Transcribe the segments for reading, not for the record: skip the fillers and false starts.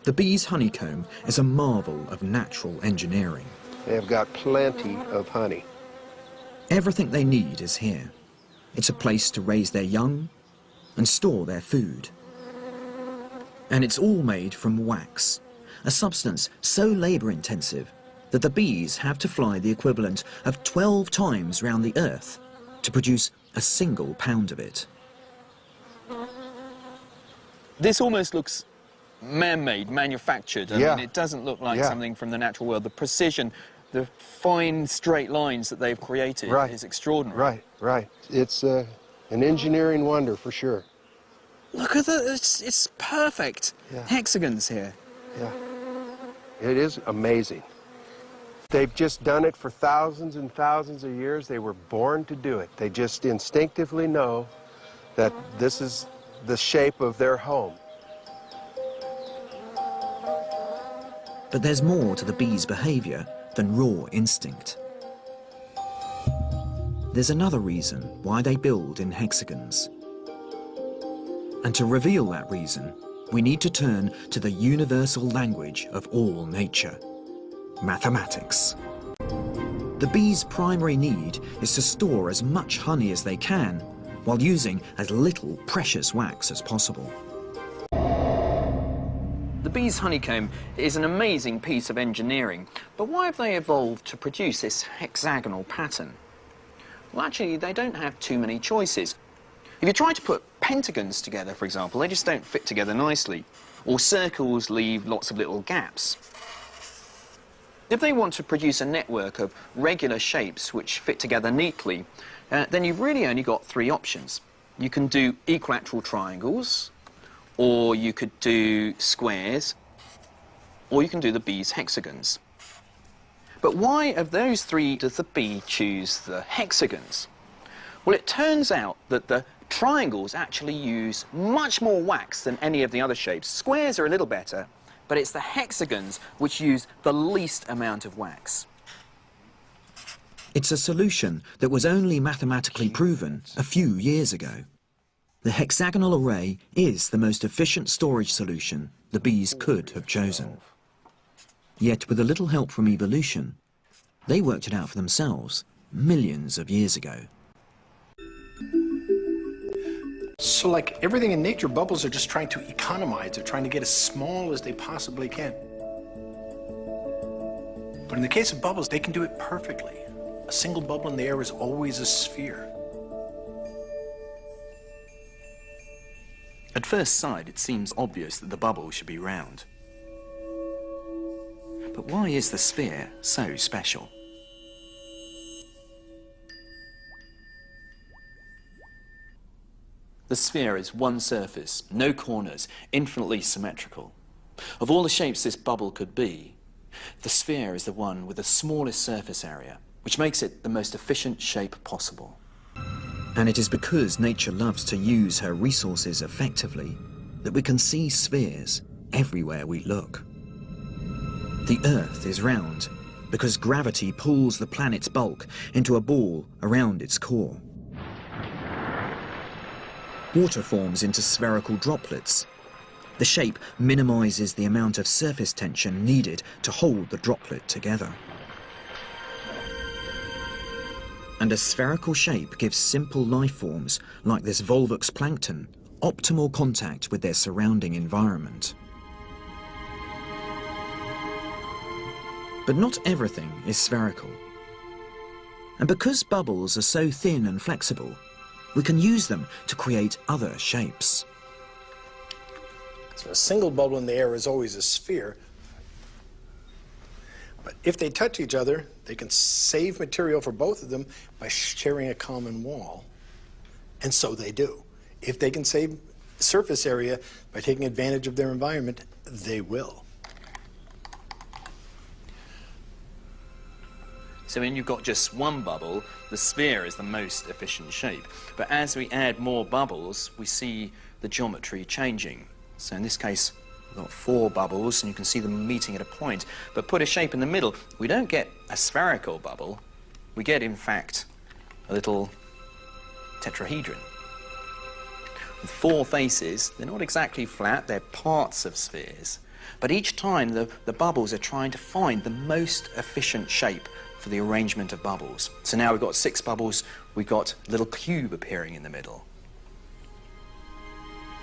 The bee's honeycomb is a marvel of natural engineering. They've got plenty of honey. Everything they need is here. It's a place to raise their young and store their food. And it's all made from wax, a substance so labour-intensive that the bees have to fly the equivalent of 12 times round the earth to produce a single pound of it. This almost looks man-made, manufactured. I mean, it doesn't look like something from the natural world. The precision, the fine straight lines that they've created is extraordinary. Right. It's an engineering wonder for sure. Look at that, it's perfect. Hexagons here. Yeah, it is amazing. They've just done it for thousands and thousands of years. They were born to do it. They just instinctively know that this is the shape of their home. But there's more to the bee's behaviour than raw instinct. There's another reason why they build in hexagons. And to reveal that reason, we need to turn to the universal language of all nature, mathematics. The bee's primary need is to store as much honey as they can while using as little precious wax as possible. The bee's honeycomb is an amazing piece of engineering, but why have they evolved to produce this hexagonal pattern? Well, actually, they don't have too many choices. If you try to put pentagons together, for example, they just don't fit together nicely, or circles leave lots of little gaps. If they want to produce a network of regular shapes which fit together neatly, then you've really only got three options. You can do equilateral triangles, or you could do squares, or you can do the bee's hexagons. But why of those three does the bee choose the hexagons? Well, it turns out that the triangles actually use much more wax than any of the other shapes. Squares are a little better, but it's the hexagons which use the least amount of wax. It's a solution that was only mathematically proven a few years ago. The hexagonal array is the most efficient storage solution the bees could have chosen. Yet, with a little help from evolution, they worked it out for themselves millions of years ago. So like everything in nature, bubbles are just trying to economize. They're trying to get as small as they possibly can. But in the case of bubbles, they can do it perfectly. A single bubble in the air is always a sphere. At first sight, it seems obvious that the bubble should be round. But why is the sphere so special? The sphere is one surface, no corners, infinitely symmetrical. Of all the shapes this bubble could be, the sphere is the one with the smallest surface area, which makes it the most efficient shape possible. And it is because nature loves to use her resources effectively that we can see spheres everywhere we look. The Earth is round because gravity pulls the planet's bulk into a ball around its core. Water forms into spherical droplets. The shape minimizes the amount of surface tension needed to hold the droplet together. And a spherical shape gives simple life forms, like this volvox plankton, optimal contact with their surrounding environment. But not everything is spherical. And because bubbles are so thin and flexible, we can use them to create other shapes. So a single bubble in the air is always a sphere. But if they touch each other, they can save material for both of them by sharing a common wall. And so they do. If they can save surface area by taking advantage of their environment, they will. So when you've got just one bubble, the sphere is the most efficient shape. But as we add more bubbles, we see the geometry changing. So in this case, we've got 4 bubbles, and you can see them meeting at a point. But put a shape in the middle, we don't get a spherical bubble. We get, in fact, a little tetrahedron. With 4 faces, they're not exactly flat, they're parts of spheres. But each time the bubbles are trying to find the most efficient shape for the arrangement of bubbles. So now we've got 6 bubbles, we've got a little cube appearing in the middle.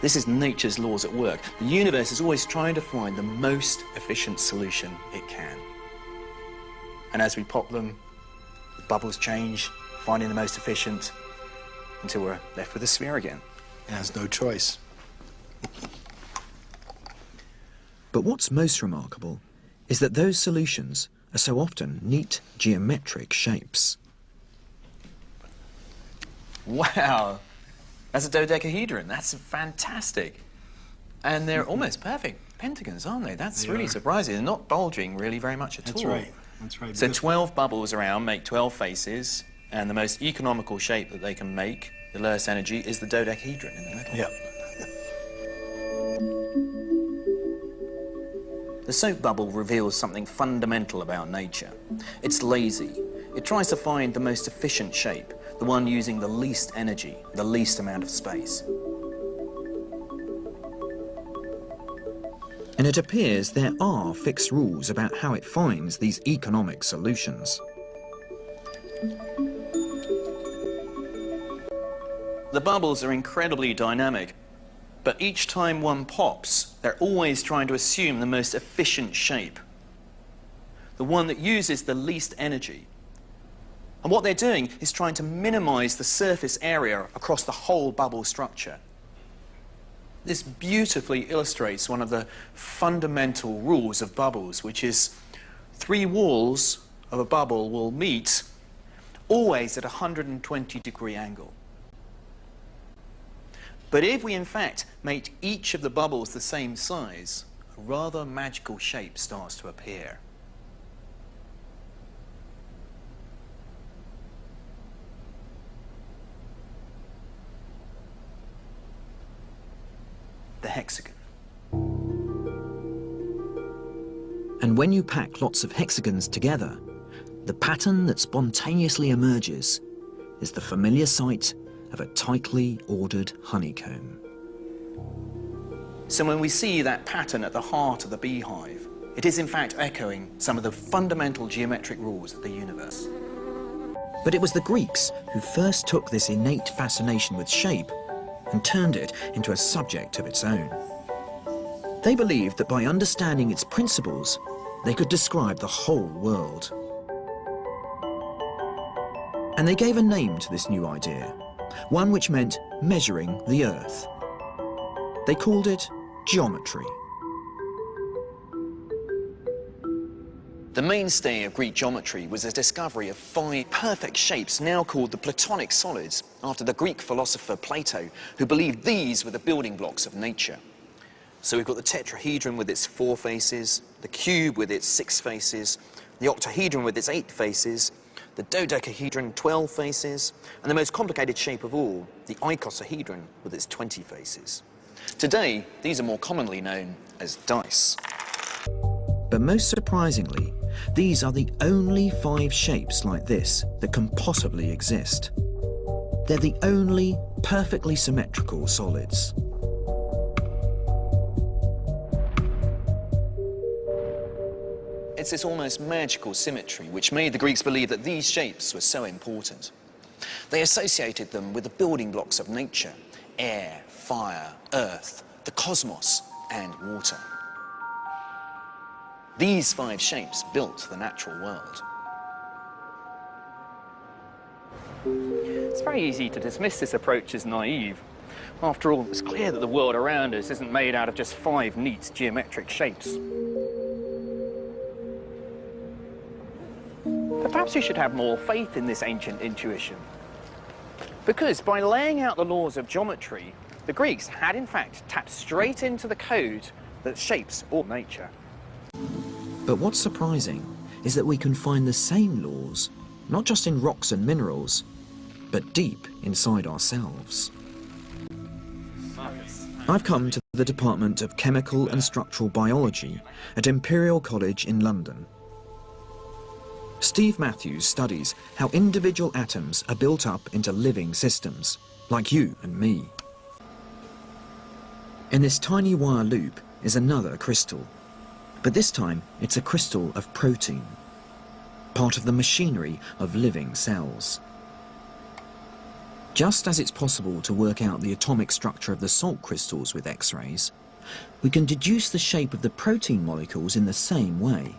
This is nature's laws at work. The universe is always trying to find the most efficient solution it can. And as we pop them, the bubbles change, finding the most efficient, until we're left with a sphere again. It has no choice. But what's most remarkable is that those solutions are so often neat geometric shapes. Wow, that's a dodecahedron. That's fantastic. And they're almost perfect pentagons, aren't they? That's really surprising. They're not bulging really very much at all. That's right. That's right. So 12 bubbles around make 12 faces, and the most economical shape that they can make, the lowest energy, is the dodecahedron in the middle. Yep. The soap bubble reveals something fundamental about nature. It's lazy. It tries to find the most efficient shape, the one using the least energy, the least amount of space. And it appears there are fixed rules about how it finds these economic solutions. The bubbles are incredibly dynamic, but each time one pops, they're always trying to assume the most efficient shape, the one that uses the least energy. And what they're doing is trying to minimize the surface area across the whole bubble structure. This beautifully illustrates one of the fundamental rules of bubbles, which is 3 walls of a bubble will meet always at a 120-degree angle. But if we in fact make each of the bubbles the same size, a rather magical shape starts to appear. The hexagon. And when you pack lots of hexagons together, the pattern that spontaneously emerges is the familiar sight of a tightly ordered honeycomb. So when we see that pattern at the heart of the beehive, it is in fact echoing some of the fundamental geometric rules of the universe. But it was the Greeks who first took this innate fascination with shape and turned it into a subject of its own. They believed that by understanding its principles, they could describe the whole world. And they gave a name to this new idea, one which meant measuring the earth. They called it geometry. The mainstay of Greek geometry was the discovery of 5 perfect shapes now called the Platonic solids, after the Greek philosopher Plato, who believed these were the building blocks of nature. So we've got the tetrahedron with its 4 faces, the cube with its 6 faces, the octahedron with its 8 faces, the dodecahedron 12 faces, and the most complicated shape of all, the icosahedron with its 20 faces. Today, these are more commonly known as dice. But most surprisingly, these are the only 5 shapes like this that can possibly exist. They're the only perfectly symmetrical solids. It's this almost magical symmetry which made the Greeks believe that these shapes were so important. They associated them with the building blocks of nature: air, fire, earth, the cosmos, and water. These 5 shapes built the natural world. It's very easy to dismiss this approach as naive. After all, it's clear that the world around us isn't made out of just 5 neat geometric shapes. But perhaps we should have more faith in this ancient intuition. Because by laying out the laws of geometry, the Greeks had in fact tapped straight into the code that shapes all nature. But what's surprising is that we can find the same laws, not just in rocks and minerals, but deep inside ourselves. I've come to the Department of Chemical and Structural Biology at Imperial College in London. Steve Matthews studies how individual atoms are built up into living systems, like you and me. In this tiny wire loop is another crystal, But this time, it's a crystal of protein, part of the machinery of living cells. Just as it's possible to work out the atomic structure of the salt crystals with X-rays, we can deduce the shape of the protein molecules in the same way,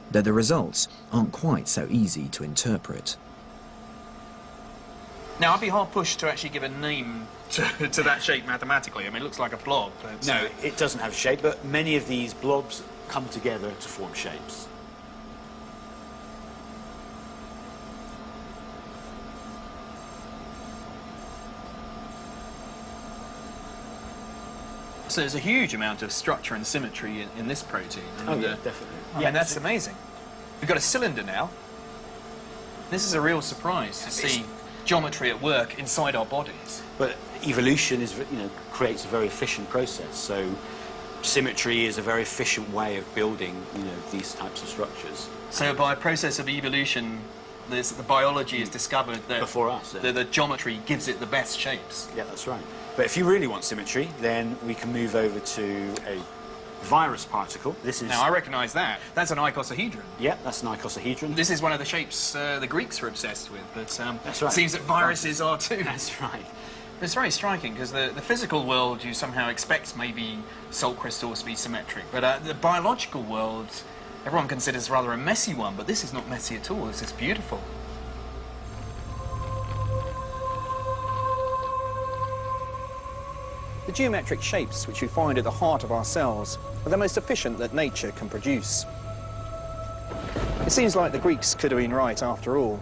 though the results aren't quite so easy to interpret. Now, I'd be hard-pushed to actually give a name to that shape mathematically. I mean, it looks like a blob. But, No, it doesn't have a shape, but many of these blobs come together to form shapes. So there's a huge amount of structure and symmetry in this protein. And, Oh, yeah, definitely. Yeah, and that's amazing. We've got a cylinder now. This is a real surprise to see geometry at work inside our bodies. But evolution is, creates a very efficient process. So symmetry is a very efficient way of building, these types of structures. So by a process of evolution, the biology has discovered that Before us, yeah. the geometry gives it the best shapes. Yeah, that's right. But if you really want symmetry, then we can move over to a virus particle. This is... Now, I recognise that. That's an icosahedron. Yeah, that's an icosahedron. This is one of the shapes the Greeks were obsessed with, but That's right. it seems that viruses are too. That's right. It's very striking, because the physical world, you somehow expect maybe salt crystals to be symmetric, but the biological world, everyone considers rather a messy one, but this is not messy at all. This is beautiful. The geometric shapes which we find at the heart of our cells are the most efficient that nature can produce. It seems like the Greeks could have been right after all.